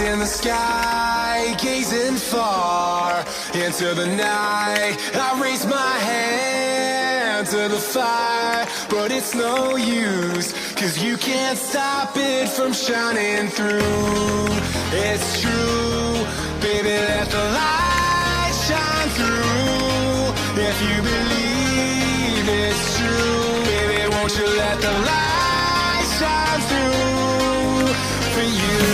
in the sky, gazing far into the night. I raise my hand to the fire, but it's no use, 'cause you can't stop it from shining through. It's true, baby, let the light shine through. If you believe it's true, baby, won't you let the light shine through for you?